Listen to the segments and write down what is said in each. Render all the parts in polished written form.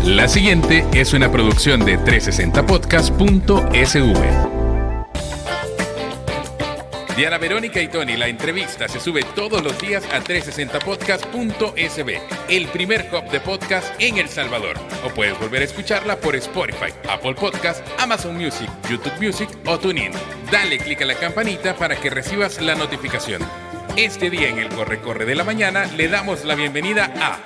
La siguiente es una producción de 360podcast.sv. Diana Verónica y Tony, la entrevista se sube todos los días a 360podcast.sv, el primer hub de podcast en El Salvador. O puedes volver a escucharla por Spotify, Apple Podcast, Amazon Music, YouTube Music o TuneIn. Dale clic a la campanita para que recibas la notificación. Este día en el Corre de la Mañana le damos la bienvenida a...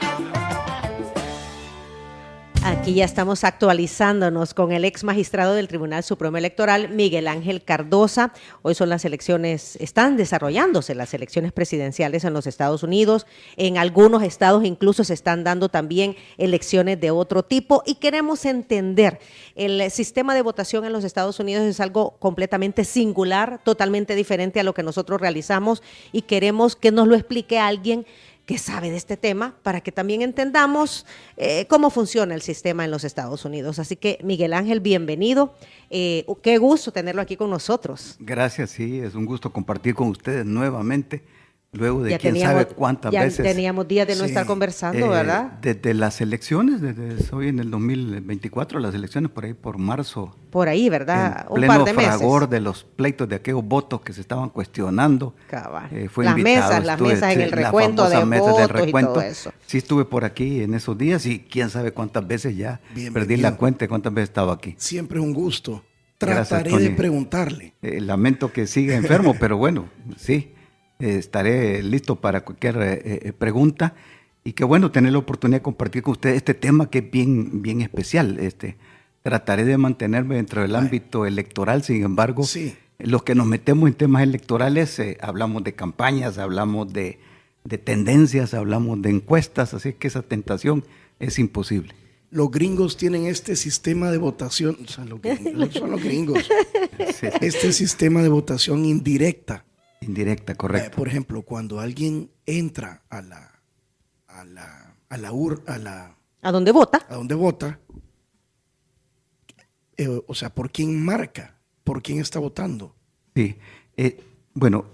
Aquí ya estamos actualizándonos con el ex magistrado del Tribunal Supremo Electoral, Miguel Ángel Cardosa. Hoy son las elecciones, están desarrollándose las elecciones presidenciales en los Estados Unidos. En algunos estados incluso se están dando también elecciones de otro tipo y queremos entender el sistema de votación en los Estados Unidos es algo completamente singular, totalmente diferente a lo que nosotros realizamos y queremos que nos lo explique alguien que sabe de este tema para que también entendamos cómo funciona el sistema en los Estados Unidos. Así que, Miguel Ángel, bienvenido. Qué gusto tenerlo aquí con nosotros. Gracias, sí, es un gusto compartir con ustedes nuevamente, luego de quién sabe cuántas veces. Ya teníamos días de no estar conversando, ¿verdad? Desde las elecciones, desde hoy en el 2024, las elecciones por ahí por marzo. Por ahí, ¿verdad? Un par de meses. Fragor de los pleitos de aquellos votos que se estaban cuestionando. Fue las mesas en el recuento de votos y todo eso. Sí estuve por aquí en esos días y quién sabe cuántas veces ya perdí la cuenta de cuántas veces estaba aquí. Siempre un gusto. Trataré de preguntarle. Lamento que siga enfermo, pero bueno, sí. Estaré listo para cualquier pregunta y qué bueno tener la oportunidad de compartir con ustedes este tema que es bien especial. Trataré de mantenerme dentro del ámbito electoral, sin embargo, los que nos metemos en temas electorales hablamos de campañas, hablamos de tendencias, hablamos de encuestas, así que esa tentación es imposible. Los gringos tienen este sistema de votación, o sea, son los gringos, este sistema de votación indirecta. Indirecta, correcto. Por ejemplo, cuando alguien entra a donde vota, o sea, ¿por quién marca? ¿Por quién está votando? Sí, bueno,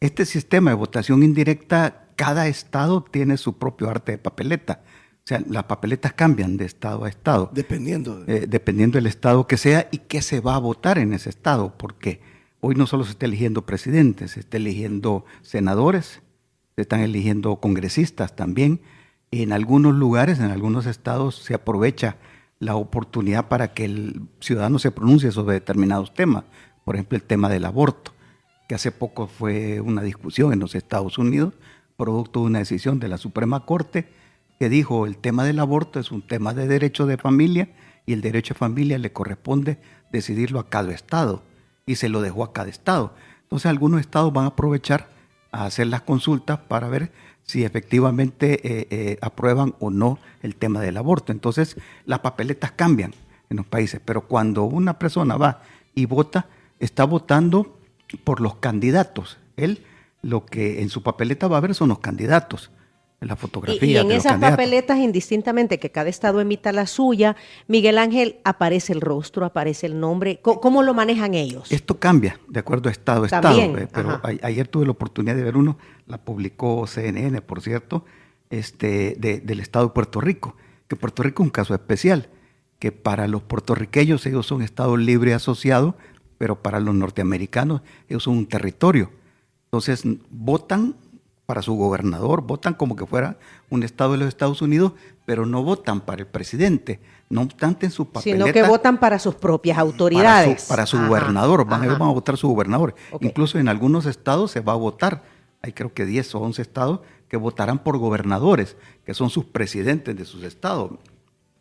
este sistema de votación indirecta, cada estado tiene su propio arte de papeleta. O sea, las papeletas cambian de estado a estado. Dependiendo del estado que sea y qué se va a votar en ese estado, porque hoy no solo se está eligiendo presidentes, se está eligiendo senadores, se están eligiendo congresistas también. En algunos lugares, en algunos estados, se aprovecha la oportunidad para que el ciudadano se pronuncie sobre determinados temas. Por ejemplo, el tema del aborto, que hace poco fue una discusión en los Estados Unidos, producto de una decisión de la Suprema Corte, que dijo el tema del aborto es un tema de derecho de familia y el derecho de familia le corresponde decidirlo a cada estado. Y se lo dejó a cada estado. Entonces algunos estados van a aprovechar a hacer las consultas para ver si efectivamente aprueban o no el tema del aborto. Entonces las papeletas cambian en los países, pero cuando una persona va y vota, está votando por los candidatos. Él lo que en su papeleta va a ver son los candidatos. La fotografía y en esas papeletas, indistintamente que cada estado emita la suya, Miguel Ángel, aparece el rostro, aparece el nombre. ¿Cómo lo manejan ellos? Esto cambia de acuerdo a estado a También, estado. Pero ayer tuve la oportunidad de ver uno, la publicó CNN, por cierto, del estado de Puerto Rico, que Puerto Rico es un caso especial, que para los puertorriqueños ellos son estado libre asociado, pero para los norteamericanos ellos son un territorio. Entonces votan para su gobernador, votan como que fuera un estado de los Estados Unidos, pero no votan para el presidente. No obstante, en su papeleta... Sino que votan para sus propias autoridades. Para su gobernador, ellos van a votar su gobernador. Okay. Incluso en algunos estados se va a votar, hay creo que 10 o 11 estados que votarán por gobernadores, que son sus presidentes de sus estados.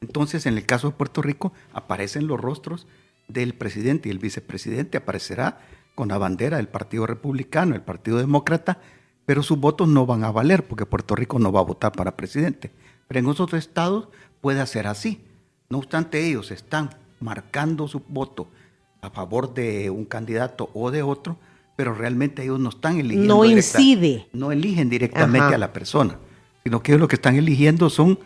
Entonces, en el caso de Puerto Rico, aparecen los rostros del presidente y el vicepresidente, aparecerá con la bandera del Partido Republicano, el Partido Demócrata, pero sus votos no van a valer porque Puerto Rico no va a votar para presidente. Pero en otros estados puede ser así. No obstante, ellos están marcando su voto a favor de un candidato o de otro, pero realmente ellos no están eligiendo. No eligen directamente a la persona, sino que ellos lo que están eligiendo son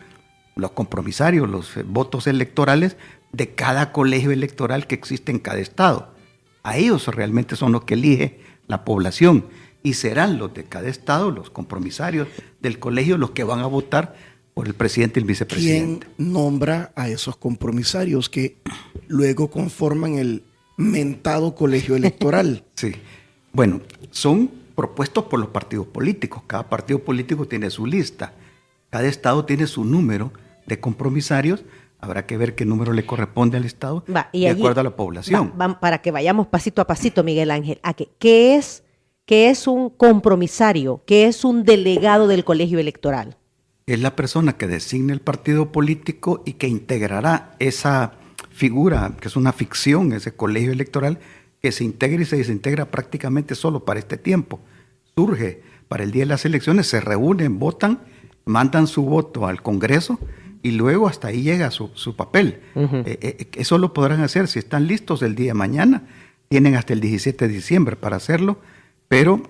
los compromisarios, los votos electorales de cada colegio electoral que existe en cada estado. A ellos realmente son los que elige la población. Y serán los de cada estado, los compromisarios del colegio, los que van a votar por el presidente y el vicepresidente. ¿Quién nombra a esos compromisarios que luego conforman el mentado colegio electoral? Sí. Bueno, son propuestos por los partidos políticos. Cada partido político tiene su lista. Cada estado tiene su número de compromisarios. Habrá que ver qué número le corresponde al estado de acuerdo a la población. Para que vayamos pasito a pasito, Miguel Ángel, ¿qué es un compromisario? ¿Qué es un delegado del colegio electoral? Es la persona que designa el partido político y que integrará esa figura, que es una ficción, ese colegio electoral, que se integra y se desintegra prácticamente solo para este tiempo. Surge para el día de las elecciones, se reúnen, votan, mandan su voto al Congreso y luego hasta ahí llega su papel. Eso lo podrán hacer si están listos el día de mañana. Tienen hasta el 17 de diciembre para hacerlo, pero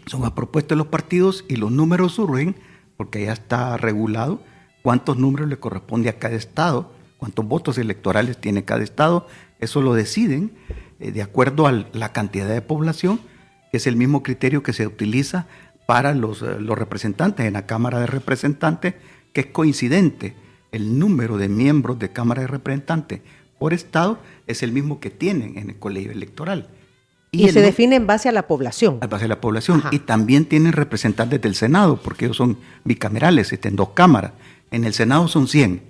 son a propuesta de los partidos y los números surgen porque ya está regulado cuántos números le corresponde a cada estado, cuántos votos electorales tiene cada estado. Eso lo deciden de acuerdo a la cantidad de población, que es el mismo criterio que se utiliza para los representantes en la Cámara de Representantes, que es coincidente. El número de miembros de Cámara de Representantes por estado es el mismo que tienen en el colegio electoral. Y se define en base a la población. En base a la población. Ajá. Y también tienen representantes del Senado, porque ellos son bicamerales, en 2 cámaras. En el Senado son 100,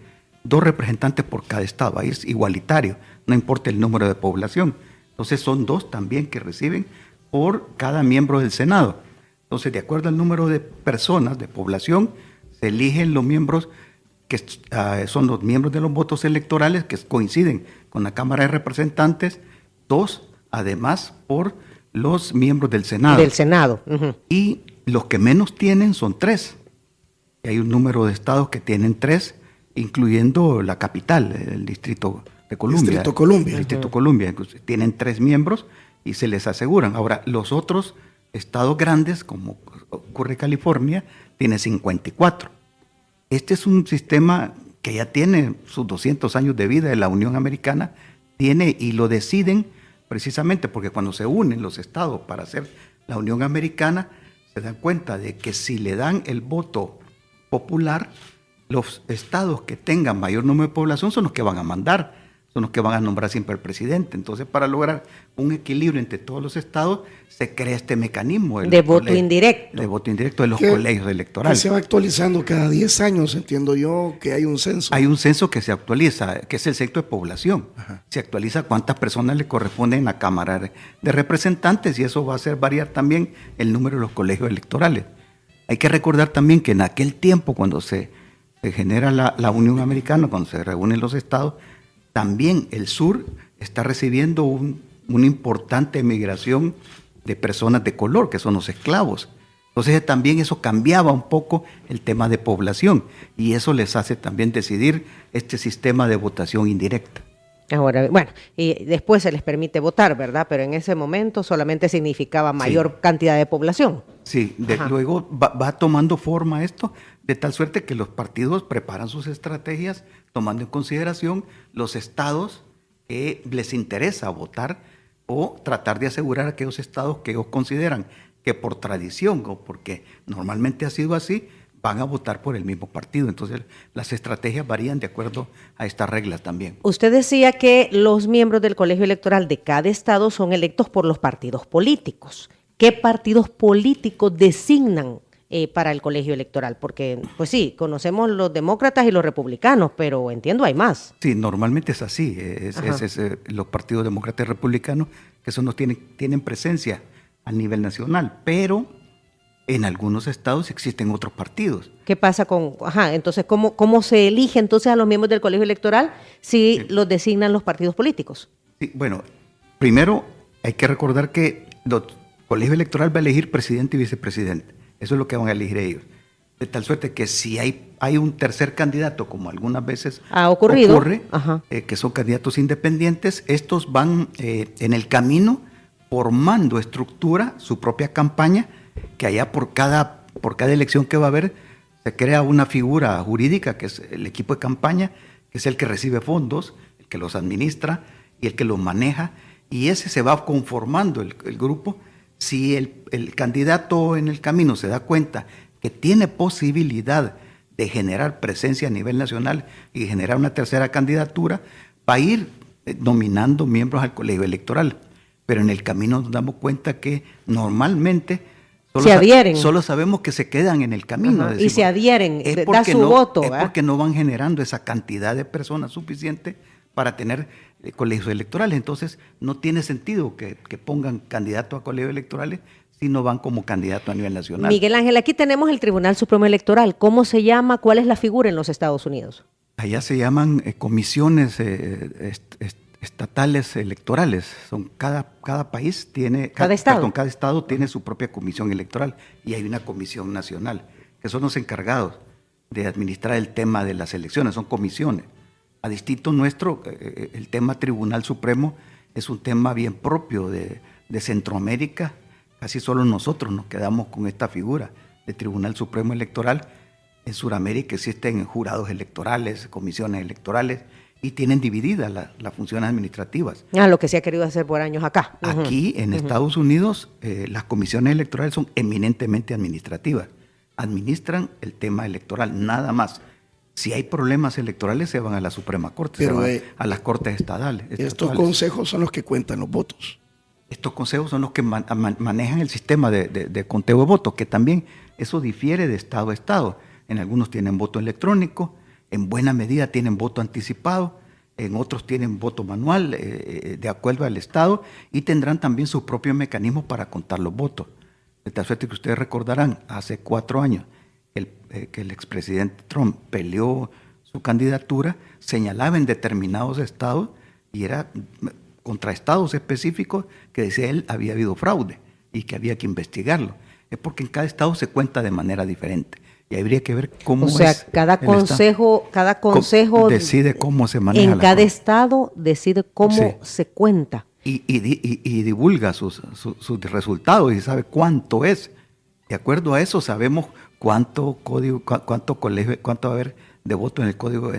2 representantes por cada estado. Ahí es igualitario, no importa el número de población. Entonces son 2 también que reciben por cada miembro del Senado. Entonces, de acuerdo al número de personas, de población, se eligen los miembros que son los miembros de los votos electorales que coinciden con la Cámara de Representantes, 2 además por los miembros del Senado. Del Senado. Uh-huh. Y los que menos tienen son 3. Y hay un número de estados que tienen 3, incluyendo la capital, el Distrito de Columbia. Distrito Columbia. Distrito uh-huh. Columbia. Tienen 3 miembros y se les aseguran. Ahora, los otros estados grandes, como ocurre California, tiene 54. Este es un sistema que ya tiene sus 200 años de vida de la Unión Americana, tiene y lo deciden precisamente porque cuando se unen los estados para hacer la Unión Americana, se dan cuenta de que si le dan el voto popular, los estados que tengan mayor número de población son los que van a mandar, son los que van a nombrar siempre al presidente. Entonces, para lograr un equilibrio entre todos los estados, se crea este mecanismo de voto indirecto. De voto indirecto de los colegios electorales. Que se va actualizando cada 10 años, entiendo yo, que hay un censo. Hay un censo que se actualiza, que es el censo de población. Ajá. Se actualiza cuántas personas le corresponden en la Cámara de Representantes y eso va a hacer variar también el número de los colegios electorales. Hay que recordar también que en aquel tiempo, cuando se genera la Unión Americana, cuando se reúnen los estados, también el sur está recibiendo una importante migración de personas de color, que son los esclavos. Entonces también eso cambiaba un poco el tema de población y eso les hace también decidir este sistema de votación indirecta. Ahora, bueno, y después se les permite votar, ¿verdad? Pero en ese momento solamente significaba mayor cantidad de población. Sí, luego va tomando forma esto, de tal suerte que los partidos preparan sus estrategias tomando en consideración los estados que les interesa votar o tratar de asegurar aquellos estados que ellos consideran que por tradición o porque normalmente ha sido así, van a votar por el mismo partido. Entonces, las estrategias varían de acuerdo a estas reglas también. Usted decía que los miembros del colegio electoral de cada estado son electos por los partidos políticos. ¿Qué partidos políticos designan para el colegio electoral? Porque, pues sí, conocemos los demócratas y los republicanos, pero entiendo hay más. Sí, normalmente es así. Los partidos demócratas y republicanos, que eso no tienen presencia a nivel nacional, pero en algunos estados existen otros partidos. ¿Qué pasa con...? Entonces, ¿cómo se elige entonces a los miembros del colegio electoral si los designan los partidos políticos? Sí, bueno, primero hay que recordar que el colegio electoral va a elegir presidente y vicepresidente. Eso es lo que van a elegir ellos. De tal suerte que si hay un tercer candidato, como algunas veces ocurre, que son candidatos independientes, estos van en el camino formando estructura, su propia campaña, que allá por cada elección que va a haber se crea una figura jurídica que es el equipo de campaña, que es el que recibe fondos, el que los administra y el que los maneja, y ese se va conformando el grupo. Si el candidato en el camino se da cuenta que tiene posibilidad de generar presencia a nivel nacional y generar una tercera candidatura, va a ir nominando miembros al colegio electoral. Pero en el camino nos damos cuenta que normalmente solo sabemos que se quedan en el camino. Decimos, y se adhieren, da su voto. Es porque no van generando esa cantidad de personas suficiente para tener colegios electorales. Entonces no tiene sentido que pongan candidatos a colegios electorales si no van como candidato a nivel nacional. Miguel Ángel, aquí tenemos el Tribunal Supremo Electoral. ¿Cómo se llama? ¿Cuál es la figura en los Estados Unidos? Allá se llaman comisiones estatales electorales. Cada país tiene, cada estado tiene su propia comisión electoral y hay una comisión nacional, que son los encargados de administrar el tema de las elecciones, son comisiones. A distinto nuestro, el tema Tribunal Supremo es un tema bien propio de Centroamérica. Casi solo nosotros nos quedamos con esta figura de Tribunal Supremo Electoral. En Sudamérica existen jurados electorales, comisiones electorales, y tienen divididas las funciones administrativas. Lo que se ha querido hacer por años acá. Aquí en Estados Unidos las comisiones electorales son eminentemente administrativas. Administran el tema electoral, nada más. Si hay problemas electorales se van a la Suprema Corte, pero, se van a las Cortes estatales. Estos consejos son los que cuentan los votos. Estos consejos son los que manejan el sistema de conteo de votos, que también eso difiere de estado a estado. En algunos tienen voto electrónico, en buena medida tienen voto anticipado, en otros tienen voto manual de acuerdo al estado y tendrán también sus propios mecanismos para contar los votos. De tal suerte que ustedes recordarán, hace 4 años que el expresidente Trump peleó su candidatura, señalaba en determinados estados y era contra estados específicos que decía él había habido fraude y que había que investigarlo. Es porque en cada estado se cuenta de manera diferente. Y habría que ver cómo es. O sea, cada consejo decide cómo se maneja. En cada estado decide cómo se cuenta. Y divulga sus resultados y sabe cuánto es. De acuerdo a eso sabemos cuánto va a haber de voto en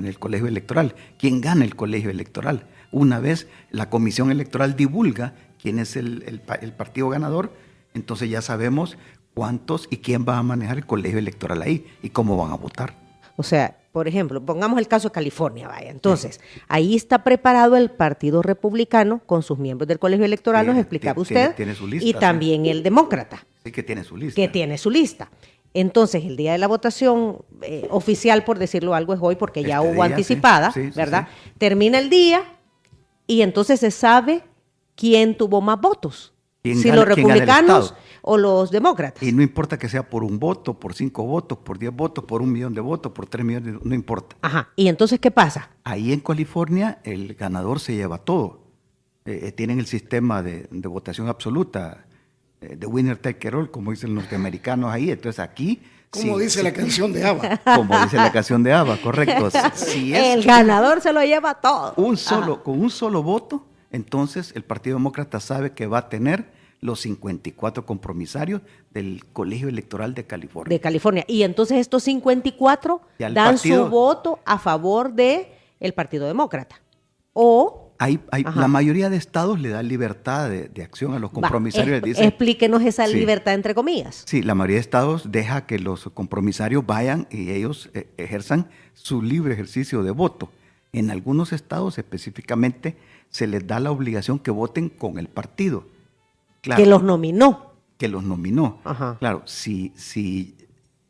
el colegio electoral. ¿Quién gana el colegio electoral? Una vez la comisión electoral divulga quién es el partido ganador, entonces ya sabemos cuántos y quién va a manejar el colegio electoral ahí y cómo van a votar. O sea, por ejemplo, pongamos el caso de California, vaya. Entonces, ahí está preparado el Partido Republicano con sus miembros del colegio electoral, nos explicaba usted, tiene su lista, y también el Demócrata. Sí, que tiene su lista. Que tiene su lista. Entonces, el día de la votación oficial, por decirlo algo, es hoy porque ya hubo anticipada, ¿verdad? Sí. Termina el día y entonces se sabe quién tuvo más votos. Si los republicanos o los demócratas. Y no importa que sea por un voto, por 5 votos, por 10 votos, por 1 millón de votos, por 3 millones, no importa. Ajá. ¿Y entonces qué pasa? Ahí en California el ganador se lleva todo. Tienen el sistema de votación absoluta, de winner take it all, como dicen los norteamericanos ahí. Entonces aquí... Como dice la canción de ABBA. Como dice la canción de ABBA, correcto. El ganador se lo lleva todo. Con un solo voto, entonces el Partido Demócrata sabe que va a tener los 54 compromisarios del Colegio Electoral de California. Y entonces estos 54 dan su voto a favor del Partido Demócrata. La mayoría de estados le da libertad de acción a los compromisarios. Explíquenos esa libertad entre comillas. Sí, la mayoría de estados deja que los compromisarios vayan y ellos ejerzan su libre ejercicio de voto. En algunos estados específicamente se les da la obligación que voten con el partido. Claro, que los nominó. Ajá. Claro, si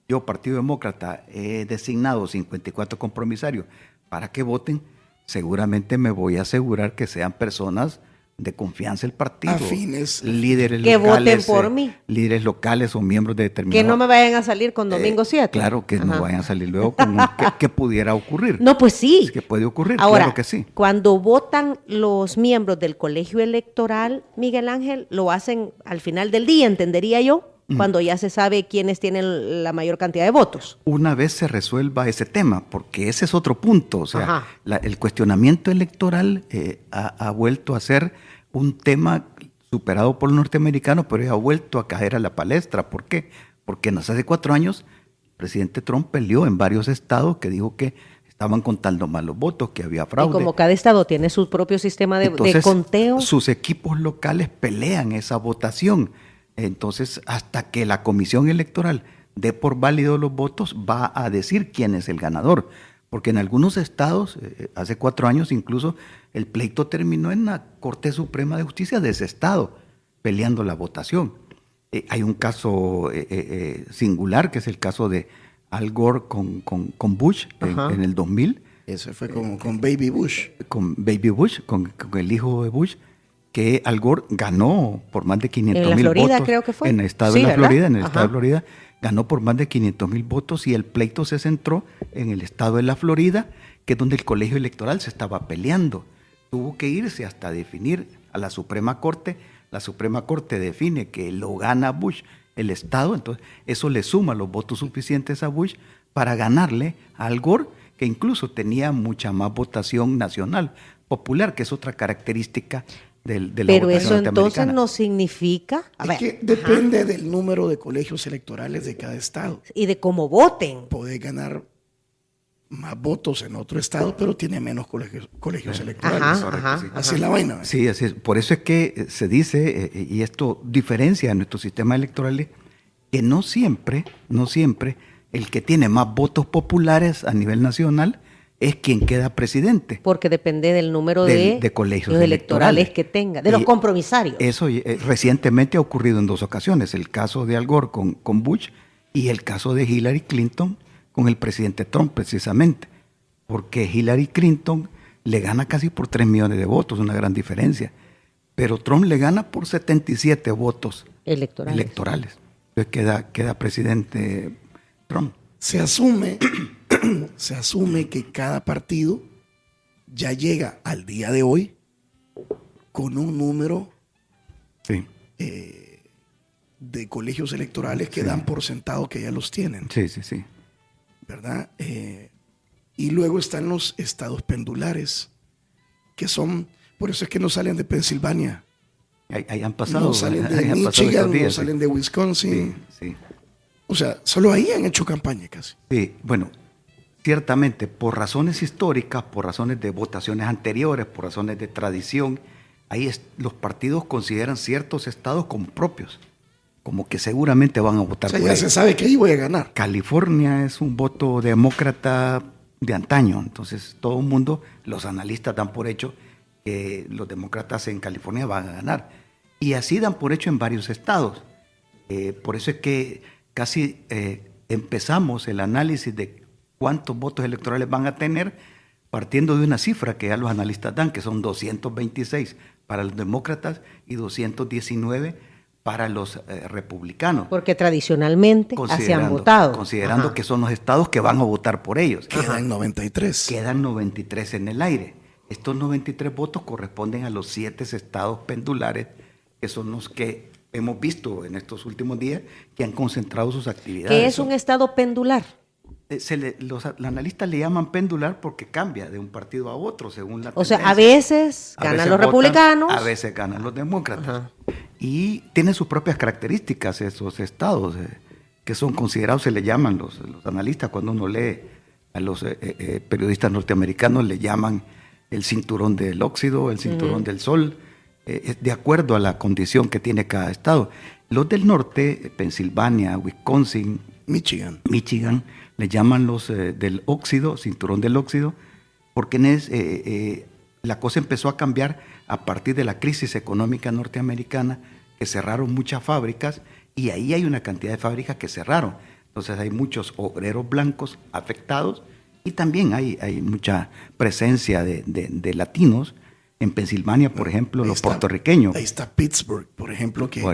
yo, Partido Demócrata, he designado 54 compromisarios para que voten, seguramente me voy a asegurar que sean personas de confianza del partido. Afines. Líderes que locales. Voten por mí. Líderes locales o miembros de determinados. Que no me vayan a salir con Domingo 7. Claro, que no vayan a salir luego con que pudiera ocurrir. No, pues sí. Es que puede ocurrir, ahora, claro que sí. Cuando votan los miembros del colegio electoral, Miguel Ángel, lo hacen al final del día, entendería yo, cuando ya se sabe quiénes tienen la mayor cantidad de votos. Una vez se resuelva ese tema, porque ese es otro punto. O sea, el cuestionamiento electoral ha vuelto a ser un tema superado por los norteamericanos, pero ha vuelto a caer a la palestra. ¿Por qué? Porque hace 4 años el presidente Trump peleó en varios estados que dijo que estaban contando mal los votos, que había fraude. Y como cada estado tiene su propio sistema de conteo. Sus equipos locales pelean esa votación. Entonces, hasta que la comisión electoral dé por válido los votos, va a decir quién es el ganador. Porque en algunos estados, hace 4 años incluso, el pleito terminó en la Corte Suprema de Justicia de ese estado, peleando la votación. Hay un caso singular, que es el caso de Al Gore con Bush en el 2000. Eso fue con Baby Bush. Con Baby Bush, con el hijo de Bush, que Al Gore ganó por más de 500,000 votos. En la Florida creo que fue. En el estado de la Florida, en el estado de Florida, ganó por más de 500,000 votos y el pleito se centró en el estado de la Florida, que es donde el colegio electoral se estaba peleando. Tuvo que irse hasta definir a la Suprema Corte. La Suprema Corte define que lo gana Bush, el estado, entonces eso le suma los votos suficientes a Bush para ganarle a Al Gore, que incluso tenía mucha más votación nacional, popular, que es otra característica de la Pero votación eso entonces norteamericana. no significa... Que depende del número de colegios electorales de cada estado. Y de cómo voten. Puede ganar más votos en otro estado, pero tiene menos colegios electorales. Así es la vaina. Sí, así es. Por eso es que se dice, y esto diferencia a nuestro sistema electoral, que no siempre el que tiene más votos populares a nivel nacional es quien queda presidente. Porque depende del número de colegios electorales que tenga, de los compromisarios. Eso recientemente ha ocurrido en 2 ocasiones, el caso de Al Gore con Bush y el caso de Hillary Clinton con el presidente Trump, precisamente, porque Hillary Clinton le gana casi por 3 millones de votos, una gran diferencia, pero Trump le gana por 77 votos electorales. Entonces queda presidente Trump. Se asume que cada partido ya llega al día de hoy con un número de colegios electorales que dan por sentado que ya los tienen. Sí. ¿Verdad? Y luego están los estados pendulares, que son, por eso es que no salen de Pensilvania. Ahí han pasado. No salen de Michigan, no salen de Wisconsin. Sí. O sea, solo ahí han hecho campaña casi. Sí, bueno, ciertamente por razones históricas, por razones de votaciones anteriores, por razones de tradición, los partidos consideran ciertos estados como propios, como que seguramente van a votar por por ellos. Ya se sabe que ahí voy a ganar. California es un voto demócrata de antaño, entonces todo el mundo, los analistas dan por hecho que los demócratas en California van a ganar. Y así dan por hecho en varios estados. Por eso es que casi empezamos el análisis de cuántos votos electorales van a tener partiendo de una cifra que ya los analistas dan, que son 226 para los demócratas y 219 para los republicanos. Porque tradicionalmente así han votado. Considerando que son los estados que van a votar por ellos. Quedan 93. Quedan 93 en el aire. Estos 93 votos corresponden a los 7 estados pendulares, que son los que hemos visto en estos últimos días que han concentrado sus actividades. ¿Qué es un estado pendular? Los analistas le llaman pendular porque cambia de un partido a otro según la tendencia. O sea, a veces ganan los republicanos. A veces ganan los demócratas. Y tienen sus propias características esos estados, que son considerados, se le llaman los analistas, cuando uno lee a los periodistas norteamericanos, le llaman el cinturón del óxido, el cinturón del sol, de acuerdo a la condición que tiene cada estado. Los del norte, Pensilvania, Wisconsin, Michigan, le llaman los del óxido, cinturón del óxido, porque la cosa empezó a cambiar a partir de la crisis económica norteamericana, que cerraron muchas fábricas, y ahí hay una cantidad de fábricas que cerraron. Entonces hay muchos obreros blancos afectados, y también hay mucha presencia de latinos. En Pensilvania, por ejemplo, los puertorriqueños. Ahí está Pittsburgh, por ejemplo, que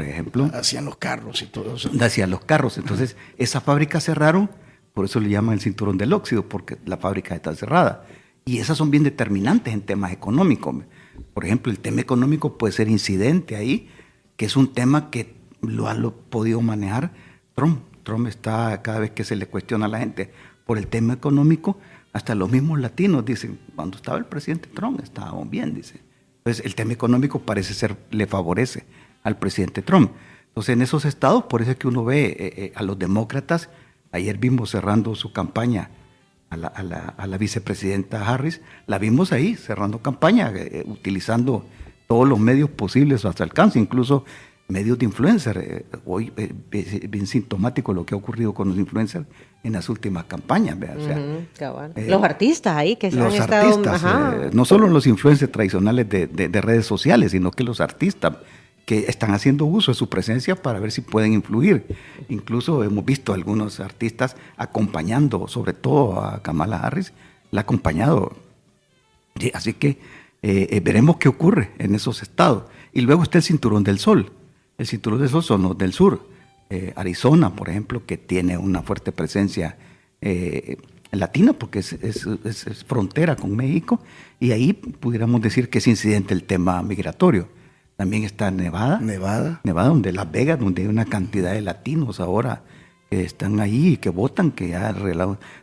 hacían los carros y todo eso. Hacían los carros. Entonces, esas fábricas cerraron, por eso le llaman el cinturón del óxido, porque la fábrica está cerrada. Y esas son bien determinantes en temas económicos. Por ejemplo, el tema económico puede ser incidente ahí, que es un tema que lo ha podido manejar Trump. Trump está, cada vez que se le cuestiona a la gente por el tema económico, hasta los mismos latinos dicen, cuando estaba el presidente Trump estábamos bien, dice. Entonces el tema económico parece ser, le favorece al presidente Trump. Entonces en esos estados, por eso es que uno ve a los demócratas, ayer vimos cerrando su campaña a la vicepresidenta Harris, la vimos ahí cerrando campaña, utilizando todos los medios posibles a su alcance, incluso medios de influencer. Hoy es bien sintomático lo que ha ocurrido con los influencers en las últimas campañas. ¿Verdad? O sea, los artistas ahí que los han estado... artistas, no solo los influencers tradicionales de redes sociales, sino que los artistas que están haciendo uso de su presencia para ver si pueden influir. Incluso hemos visto algunos artistas acompañando, sobre todo a Kamala Harris, la ha acompañado. Sí, así que veremos qué ocurre en esos estados. Y luego está el Cinturón del Sol. El Cinturón del Sol son los del sur. Arizona, por ejemplo, que tiene una fuerte presencia latina, porque es frontera con México, y ahí pudiéramos decir que es incidente el tema migratorio. También está Nevada, donde Las Vegas, donde hay una cantidad de latinos ahora que están ahí y que votan, que ya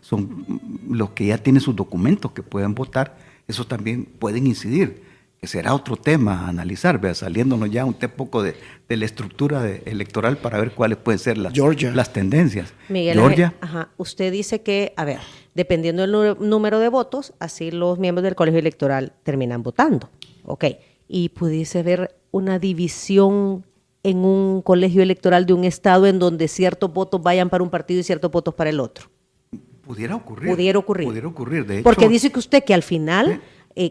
son los que ya tienen sus documentos que pueden votar. Eso también pueden incidir, que será otro tema a analizar, ¿verdad? Saliéndonos ya un poco de la estructura electoral para ver cuáles pueden ser las tendencias. Miguel, Georgia. Usted dice que, a ver, dependiendo del número de votos, así los miembros del colegio electoral terminan votando. Ok, y pudiese haber una división en un colegio electoral de un estado en donde ciertos votos vayan para un partido y ciertos votos para el otro. Pudiera ocurrir. Pudiera ocurrir. De hecho, porque dice que usted que al final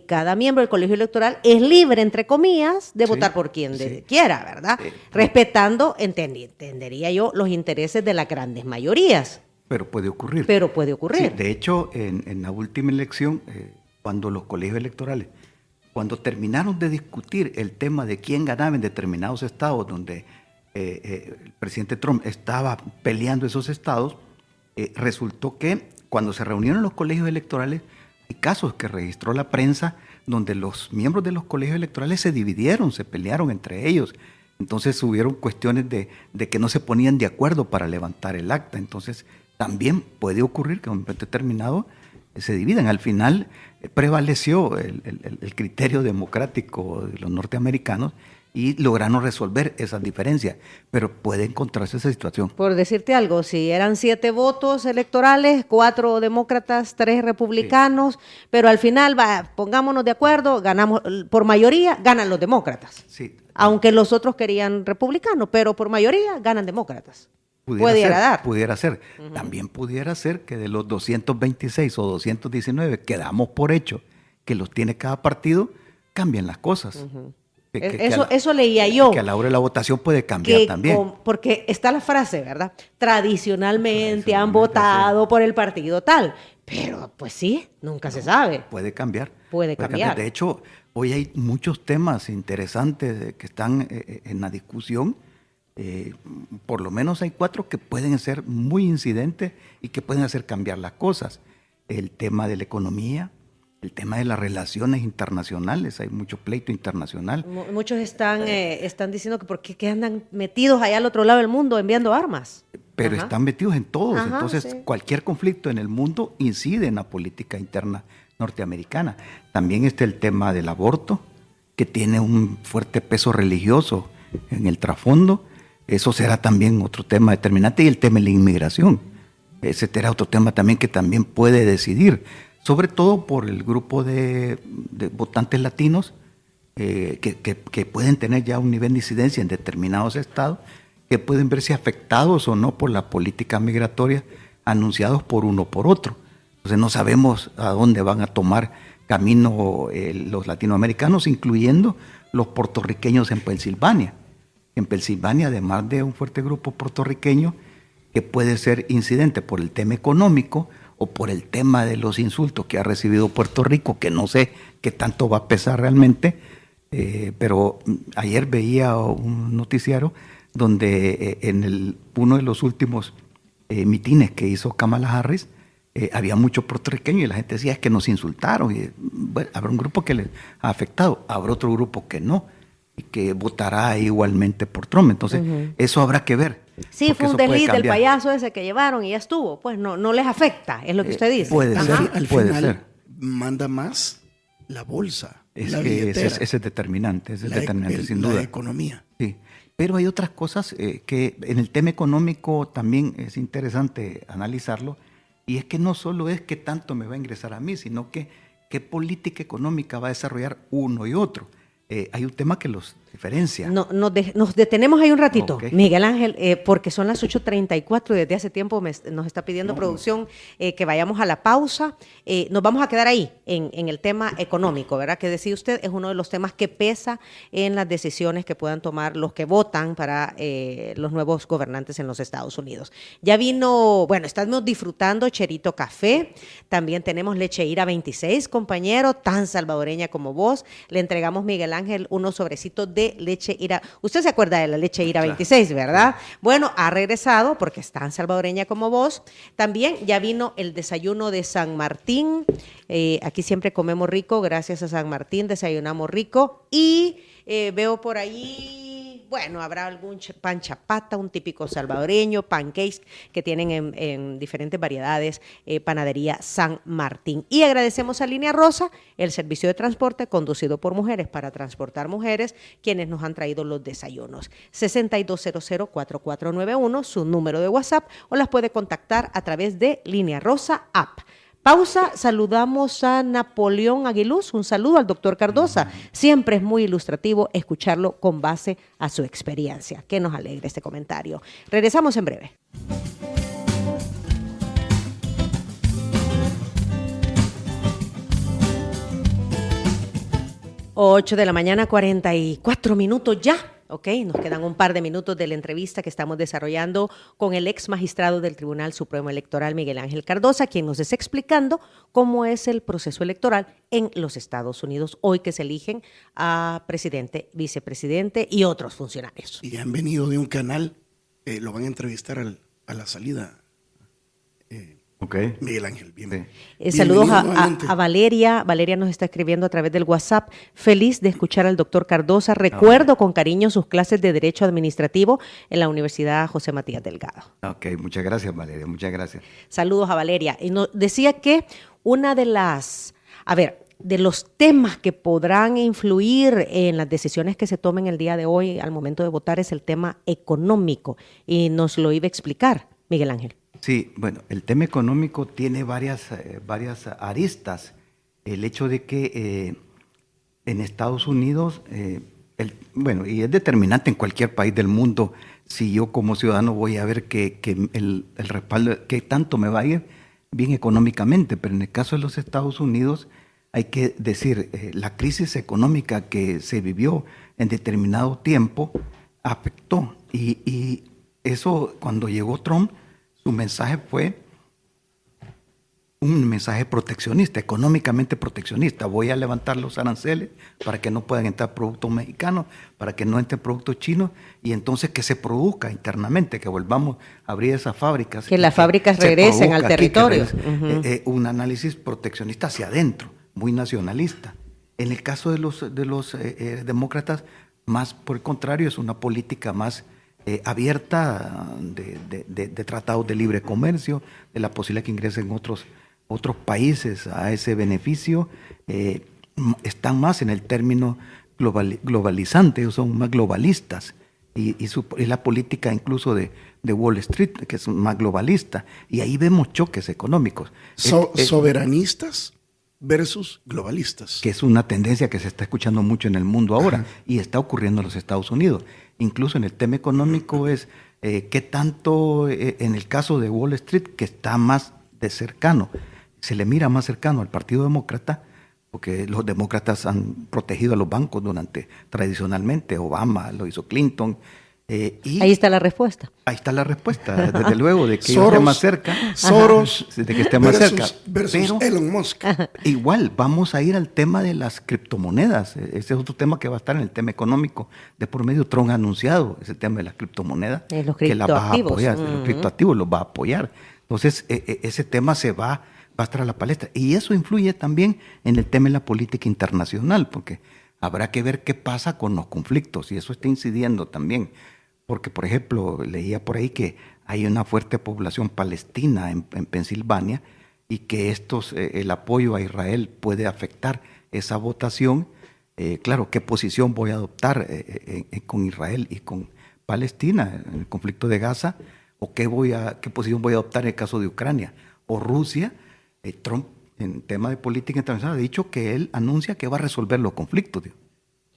cada miembro del colegio electoral es libre, entre comillas, de votar por quien quiera, ¿verdad? Respetando, entendería yo, los intereses de las grandes mayorías. Pero puede ocurrir. Sí, de hecho, en la última elección, cuando los colegios electorales, cuando terminaron de discutir el tema de quién ganaba en determinados estados donde el presidente Trump estaba peleando esos estados, resultó que cuando se reunieron los colegios electorales, hay casos que registró la prensa donde los miembros de los colegios electorales se dividieron, se pelearon entre ellos. Entonces hubieron cuestiones de que no se ponían de acuerdo para levantar el acta. Entonces también puede ocurrir que en un momento determinado se dividan. Al final prevaleció el criterio democrático de los norteamericanos y lograron resolver esas diferencias, pero puede encontrarse esa situación. Por decirte algo, si eran 7 votos electorales, 4 demócratas, 3 republicanos, pero al final, pongámonos de acuerdo, ganamos por mayoría, ganan los demócratas. Sí. Aunque los otros querían republicanos, pero por mayoría ganan demócratas. Pudiera ser. También pudiera ser que de los 226 o 219 que damos por hecho que los tiene cada partido, cambien las cosas. Eso leía yo. Que a la hora de la votación puede cambiar también. Porque está la frase, ¿verdad? Tradicionalmente han votado por el partido tal. Pero pues sí, nunca se sabe. Puede cambiar. Puede cambiar. De hecho, hoy hay muchos temas interesantes que están en la discusión. Por lo menos hay 4 que pueden ser muy incidentes y que pueden hacer cambiar las cosas. El tema de la economía, el tema de las relaciones internacionales, hay mucho pleito internacional. Muchos están diciendo que por qué andan metidos allá al otro lado del mundo enviando armas. Pero están metidos en todos, entonces cualquier conflicto en el mundo incide en la política interna norteamericana. También está el tema del aborto, que tiene un fuerte peso religioso en el trasfondo. Eso será también otro tema determinante, y el tema de la inmigración. Ese será otro tema también que también puede decidir, sobre todo por el grupo de votantes latinos que pueden tener ya un nivel de incidencia en determinados estados, que pueden verse afectados o no por la política migratoria anunciados por uno o por otro. Entonces no sabemos a dónde van a tomar camino los latinoamericanos, incluyendo los puertorriqueños en Pensilvania. En Pensilvania, además de un fuerte grupo puertorriqueño que puede ser incidente por el tema económico o por el tema de los insultos que ha recibido Puerto Rico, que no sé qué tanto va a pesar realmente, pero ayer veía un noticiario donde en uno de los últimos mitines que hizo Kamala Harris, había muchos puertorriqueños y la gente decía, es que nos insultaron. Y, bueno, habrá un grupo que les ha afectado, habrá otro grupo que no, y que votará igualmente por Trump. Entonces, eso habrá que ver. Sí, fue un desliz del payaso ese que llevaron y ya estuvo. Pues no les afecta, es lo que usted dice. Puede ser, al final manda más la bolsa, la billetera. Ese es determinante, sin duda. La economía. Sí, pero hay otras cosas que en el tema económico también es interesante analizarlo, y es que no solo es qué tanto me va a ingresar a mí, sino que qué política económica va a desarrollar uno y otro. hay un tema que los diferencia. No, nos detenemos ahí un ratito, Okay. Miguel Ángel, porque son las 8:34 y desde hace tiempo nos está pidiendo producción que vayamos a la pausa. Nos vamos a quedar ahí en el tema económico, ¿verdad? Que decía usted, es uno de los temas que pesa en las decisiones que puedan tomar los que votan para los nuevos gobernantes en los Estados Unidos. Ya vino, bueno, estamos disfrutando Cherito Café, también tenemos leche Ira 26, compañero, tan salvadoreña como vos. Le entregamos, Miguel Ángel, unos sobrecitos de leche Ira. Usted se acuerda de la leche Ira 26, ¿verdad? Bueno, ha regresado porque es tan salvadoreña como vos. También ya vino el desayuno de San Martín. Aquí siempre comemos rico, gracias a San Martín, desayunamos rico. Y veo por ahí, bueno, habrá algún pan chapata, un típico salvadoreño, pancakes que tienen en diferentes variedades, Panadería San Martín. Y agradecemos a Línea Rosa, el servicio de transporte conducido por mujeres para transportar mujeres, quienes nos han traído los desayunos. 6200-4491, su número de WhatsApp, o las puede contactar a través de Línea Rosa App. Pausa, saludamos a Napoleón Aguiluz, un saludo al doctor Cardosa. Siempre es muy ilustrativo escucharlo con base a su experiencia. Que nos alegre este comentario. Regresamos en breve. Ocho de la mañana, 44 minutos ya. Ok, nos quedan un par de minutos de la entrevista que estamos desarrollando con el ex magistrado del Tribunal Supremo Electoral, Miguel Ángel Cardosa, quien nos está explicando cómo es el proceso electoral en los Estados Unidos, hoy que se eligen a presidente, vicepresidente y otros funcionarios. Y han venido de un canal, lo van a entrevistar a la salida. Okay. Miguel Ángel, bien. Saludos a Valeria. Valeria nos está escribiendo a través del WhatsApp. Feliz de escuchar al doctor Cardosa. Recuerdo con cariño sus clases de Derecho Administrativo en la Universidad José Matías Delgado. Ok, muchas gracias, Valeria, muchas gracias. Saludos a Valeria. Y nos decía que una de las, de los temas que podrán influir en las decisiones que se tomen el día de hoy al momento de votar es el tema económico. Y nos lo iba a explicar, Miguel Ángel. Sí, bueno, el tema económico tiene varias aristas. El hecho de que en Estados Unidos, y es determinante en cualquier país del mundo, si yo como ciudadano voy a ver que el respaldo, que tanto me va a ir bien económicamente, pero en el caso de los Estados Unidos hay que decir, la crisis económica que se vivió en determinado tiempo afectó, y eso cuando llegó Trump, su mensaje fue un mensaje proteccionista, económicamente proteccionista. Voy a levantar los aranceles para que no puedan entrar productos mexicanos, para que no entren productos chinos, y entonces que se produzca internamente, que volvamos a abrir esas fábricas. Que las fábricas regresen al territorio. Un análisis proteccionista hacia adentro, muy nacionalista. En el caso de los demócratas, más por el contrario, es una política más abierta de tratados de libre comercio, de la posibilidad que ingresen otros países a ese beneficio. Están más en el término globalizante, ellos son más globalistas, y la política incluso de Wall Street, que es más globalista, y ahí vemos choques económicos. Soberanistas versus globalistas. Que es una tendencia que se está escuchando mucho en el mundo ahora y está ocurriendo en los Estados Unidos. Incluso en el tema económico es qué tanto, en el caso de Wall Street, que está más de cercano, se le mira más cercano al Partido Demócrata, porque los demócratas han protegido a los bancos tradicionalmente, Obama lo hizo, Clinton. Y ahí está la respuesta. Ahí está la respuesta, desde luego, de que esté más cerca. Soros, de que esté más cerca. Versus pero Elon Musk. Igual, vamos a ir al tema de las criptomonedas. Ese es otro tema que va a estar en el tema económico. De por medio, Trump ha anunciado ese tema de las criptomonedas. Los que las va a apoyar. Uh-huh. Los criptoactivos los va a apoyar. Entonces, ese tema va a estar a la palestra. Y eso influye también en el tema de la política internacional, porque habrá que ver qué pasa con los conflictos, y eso está incidiendo también. Porque, por ejemplo, leía por ahí que hay una fuerte población palestina en Pensilvania, y que el apoyo a Israel puede afectar esa votación. Claro, ¿qué posición voy a adoptar con Israel y con Palestina en el conflicto de Gaza? ¿O qué posición voy a adoptar en el caso de Ucrania o Rusia? Trump, en tema de política internacional, ha dicho que él anuncia que va a resolver los conflictos.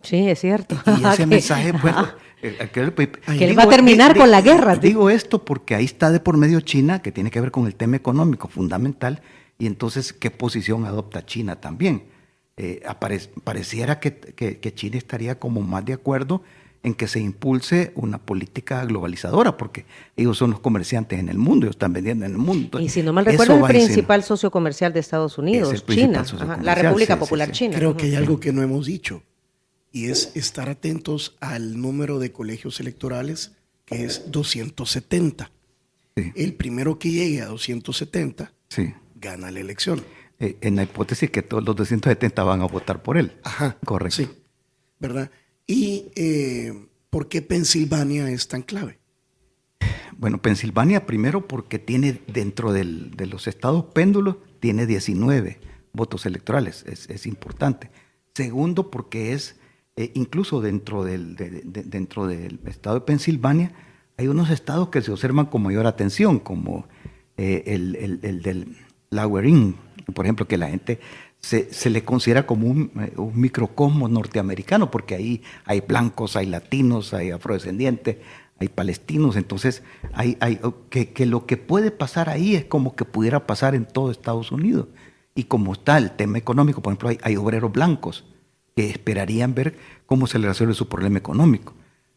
Sí, es cierto. Y ese mensaje, bueno, que él va a terminar con la guerra. Digo esto porque ahí está de por medio China, que tiene que ver con el tema económico fundamental, y entonces, ¿qué posición adopta China también? Pareciera que China estaría como más de acuerdo en que se impulse una política globalizadora, porque ellos son los comerciantes en el mundo, ellos están vendiendo en el mundo. Entonces, y si no mal recuerdo, es el principal socio comercial de Estados Unidos, China, la República Popular China. Creo que hay algo que no hemos dicho, y es estar atentos al número de colegios electorales, que es 270. Sí. El primero que llegue a 270 sí. gana la elección. En la hipótesis que todos los 270 van a votar por él. Ajá. Correcto. Sí, ¿verdad? ¿Y por qué Pensilvania es tan clave? Bueno, Pensilvania primero porque tiene dentro de los estados péndulos, tiene 19 votos electorales, es importante. Segundo porque es, incluso dentro del estado de Pensilvania, hay unos estados que se observan con mayor atención, como el del Lower East, por ejemplo, que la gente se le considera como un microcosmos norteamericano, porque ahí hay blancos, hay latinos, hay afrodescendientes, hay palestinos, entonces que lo que puede pasar ahí es como que pudiera pasar en todo Estados Unidos. Y como está el tema económico, por ejemplo, hay obreros blancos que esperarían ver cómo se les resuelve su problema económico.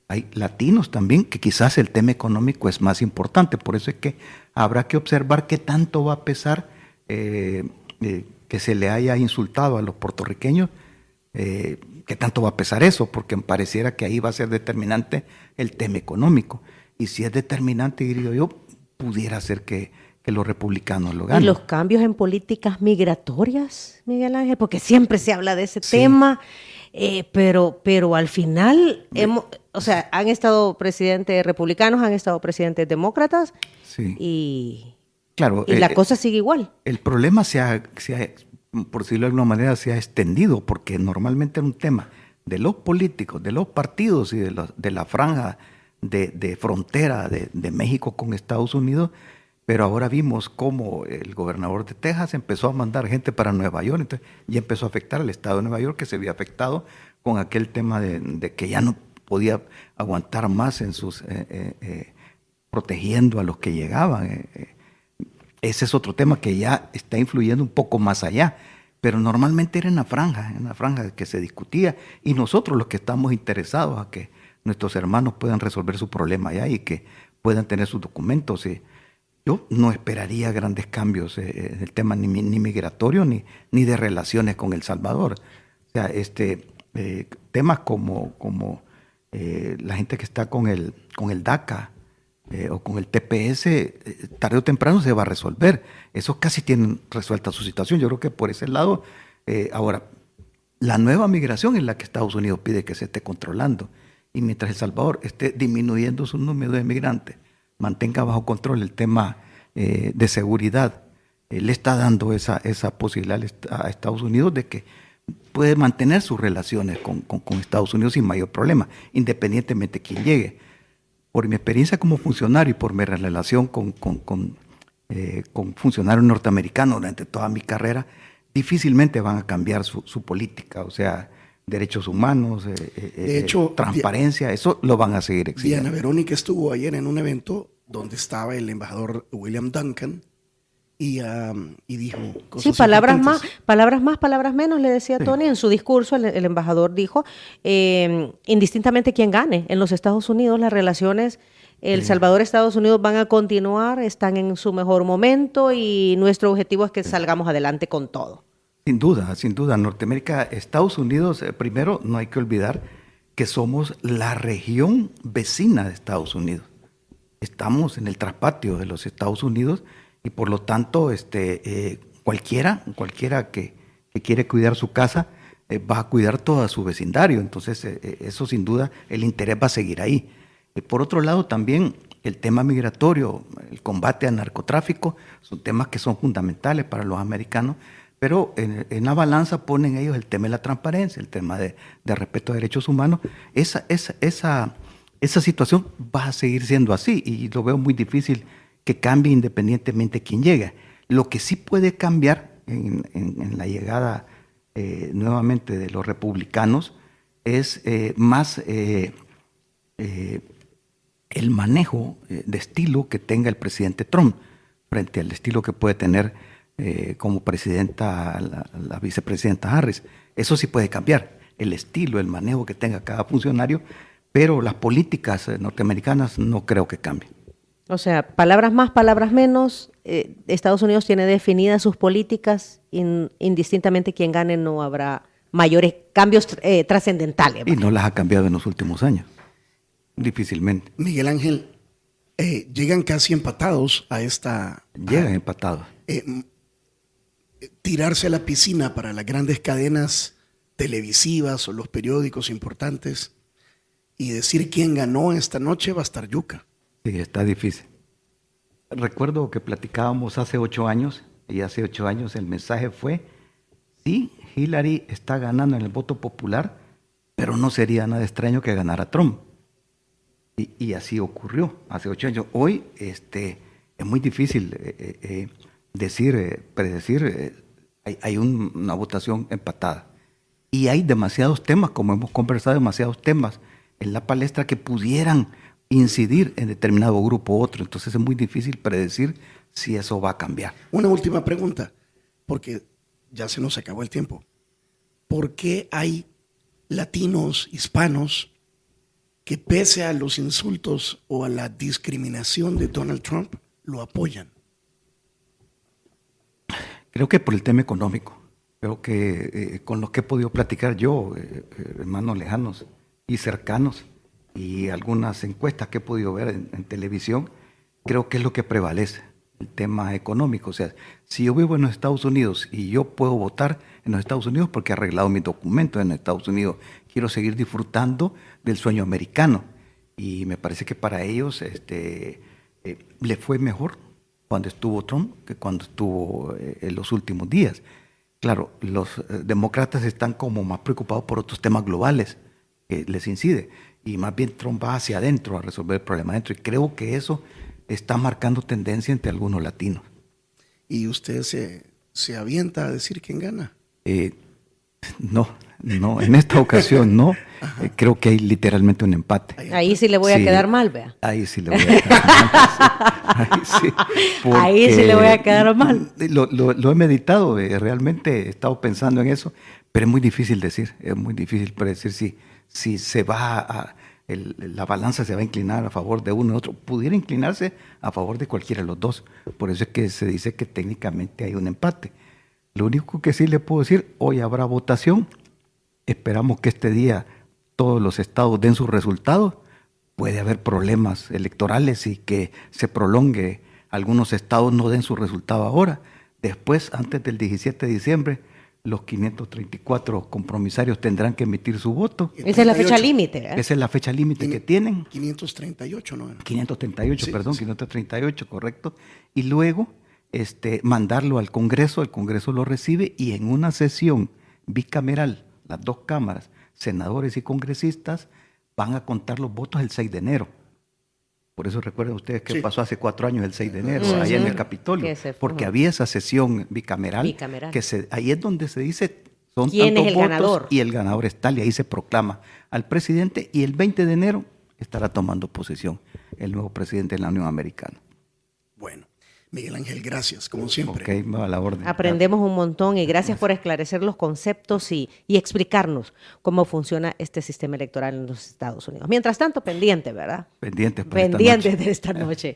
Hay latinos también, que quizás el tema económico es más importante, por eso es que habrá que observar qué tanto va a pesar que se le haya insultado a los puertorriqueños, qué tanto va a pesar eso, porque pareciera que ahí va a ser determinante el tema económico. Y si es determinante, diría yo, pudiera ser que los republicanos lo ganen. ¿Y los cambios en políticas migratorias, Miguel Ángel? Porque siempre se habla de ese tema, pero al final, han estado presidentes republicanos, han estado presidentes demócratas, sí. Claro, y la cosa sigue igual. El problema por decirlo de alguna manera, se ha extendido, porque normalmente era un tema de los políticos, de los partidos y de la franja de frontera de México con Estados Unidos, pero ahora vimos cómo el gobernador de Texas empezó a mandar gente para Nueva York, entonces ya empezó a afectar al estado de Nueva York, que se había afectado con aquel tema de que ya no podía aguantar más en sus protegiendo a los que llegaban. Ese es otro tema que ya está influyendo un poco más allá, pero normalmente era en la franja que se discutía, y nosotros los que estamos interesados a que nuestros hermanos puedan resolver su problema allá y que puedan tener sus documentos. Yo no esperaría grandes cambios en el tema ni migratorio ni de relaciones con El Salvador. O sea, temas como la gente que está con el DACA, o con el TPS, tarde o temprano se va a resolver. Esos casi tienen resuelta su situación. Yo creo que por ese lado, ahora, la nueva migración es la que Estados Unidos pide que se esté controlando. Y mientras El Salvador esté disminuyendo su número de migrantes, mantenga bajo control el tema de seguridad, le está dando esa posibilidad a Estados Unidos de que puede mantener sus relaciones con Estados Unidos sin mayor problema, independientemente de quién llegue. Por mi experiencia como funcionario y por mi relación con funcionarios norteamericanos durante toda mi carrera, difícilmente van a cambiar su política, o sea, derechos humanos, de hecho, transparencia, eso lo van a seguir exigiendo. Diana Verónica estuvo ayer en un evento donde estaba el embajador William Duncan y dijo cosas sí, palabras importantes. más, palabras menos, le decía Tony en su discurso. El embajador dijo, indistintamente quién gane en los Estados Unidos, las relaciones El Salvador, Estados Unidos van a continuar, están en su mejor momento y nuestro objetivo es que salgamos adelante con todo. Sin duda, Norteamérica, Estados Unidos, primero no hay que olvidar que somos la región vecina de Estados Unidos. Estamos en el traspatio de los Estados Unidos y por lo tanto cualquiera que quiere cuidar su casa va a cuidar todo su vecindario. Entonces eso sin duda, el interés va a seguir ahí. Por otro lado también el tema migratorio, el combate al narcotráfico, son temas que son fundamentales para los americanos, pero en la balanza ponen ellos el tema de la transparencia, el tema de respeto a derechos humanos. Esa situación va a seguir siendo así y lo veo muy difícil que cambie independientemente de quién llegue. Lo que sí puede cambiar en la llegada nuevamente de los republicanos es más el manejo de estilo que tenga el presidente Trump frente al estilo que puede tener como presidenta la vicepresidenta Harris. Eso sí puede cambiar, el estilo, el manejo que tenga cada funcionario, pero las políticas norteamericanas no creo que cambien. O sea, palabras más, palabras menos. Estados Unidos tiene definidas sus políticas, indistintamente quién gane, no habrá mayores cambios trascendentales. Y no las ha cambiado en los últimos años, difícilmente. Miguel Ángel, llegan casi empatados a esta... Llegan empatados. Tirarse a la piscina para las grandes cadenas televisivas o los periódicos importantes y decir quién ganó esta noche va a estar yuca. Sí, está difícil. Recuerdo que platicábamos hace 8 años, y hace 8 años el mensaje fue, sí, Hillary está ganando en el voto popular, pero no sería nada extraño que ganara Trump. Y así ocurrió hace 8 años. Hoy es muy difícil predecir, hay una votación empatada. Y hay demasiados temas, como hemos conversado, demasiados temas en la palestra que pudieran incidir en determinado grupo u otro. Entonces es muy difícil predecir si eso va a cambiar. Una última pregunta, porque ya se nos acabó el tiempo. ¿Por qué hay latinos, hispanos, que pese a los insultos o a la discriminación de Donald Trump, lo apoyan? Creo que por el tema económico. Creo que con los que he podido platicar yo, hermanos lejanos y cercanos, y algunas encuestas que he podido ver en televisión, creo que es lo que prevalece, el tema económico. O sea, si yo vivo en los Estados Unidos y yo puedo votar en los Estados Unidos porque he arreglado mis documentos en los Estados Unidos, quiero seguir disfrutando del sueño americano. Y me parece que para ellos le fue mejor cuando estuvo Trump que cuando estuvo en los últimos días. Claro, los demócratas están como más preocupados por otros temas globales que les incide. Y más bien Trump va hacia adentro a resolver el problema adentro. Y creo que eso está marcando tendencia entre algunos latinos. ¿Y usted se avienta a decir quién gana? No, en esta ocasión no. Creo que hay literalmente un empate. Ahí sí le voy a quedar mal, vea. Ahí sí le voy a quedar mal. Ahí sí le voy a quedar mal. Lo he meditado, realmente he estado pensando en eso, pero es muy difícil decir, es muy difícil predecir si se va la balanza se va a inclinar a favor de uno u otro. Pudiera inclinarse a favor de cualquiera de los dos. Por eso es que se dice que técnicamente hay un empate. Lo único que sí le puedo decir, hoy habrá votación. Esperamos que este día todos los estados den sus resultados. Puede haber problemas electorales y que se prolongue. Algunos estados no den su resultado ahora. Después, antes del 17 de diciembre, los 534 compromisarios tendrán que emitir su voto. Esa es la fecha límite. Esa es la fecha límite que tienen. 538, ¿no? 538, sí, perdón, sí. 538, correcto. Y luego mandarlo al Congreso, el Congreso lo recibe y en una sesión bicameral, las dos cámaras, senadores y congresistas, van a contar los votos el 6 de enero. Por eso recuerden ustedes que pasó hace 4 años el 6 de enero, allá en el Capitolio, porque había esa sesión bicameral. Que ahí es donde se dice son ¿quién tantos es el votos ganador? Y el ganador es tal, y ahí se proclama al presidente y el 20 de enero estará tomando posesión el nuevo presidente de la Unión Americana. Bueno, Miguel Ángel, gracias, como siempre. Ok, a la orden. Aprendemos un montón y gracias por esclarecer los conceptos y explicarnos cómo funciona este sistema electoral en los Estados Unidos. Mientras tanto, pendiente, ¿verdad? Pendientes de esta noche.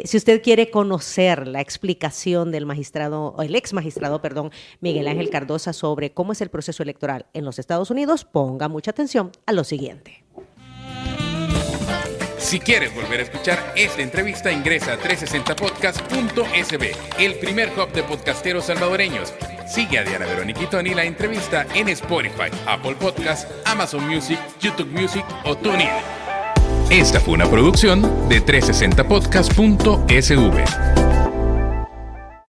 Si usted quiere conocer la explicación del ex magistrado, Miguel Ángel Cardosa sobre cómo es el proceso electoral en los Estados Unidos, ponga mucha atención a lo siguiente. Si quieres volver a escuchar esta entrevista, ingresa a 360podcast.sb, el primer hub de podcasteros salvadoreños. Sigue a Diana Verónica y Tony la entrevista en Spotify, Apple Podcasts, Amazon Music, YouTube Music o TuneIn. Esta fue una producción de 360podcast.sv.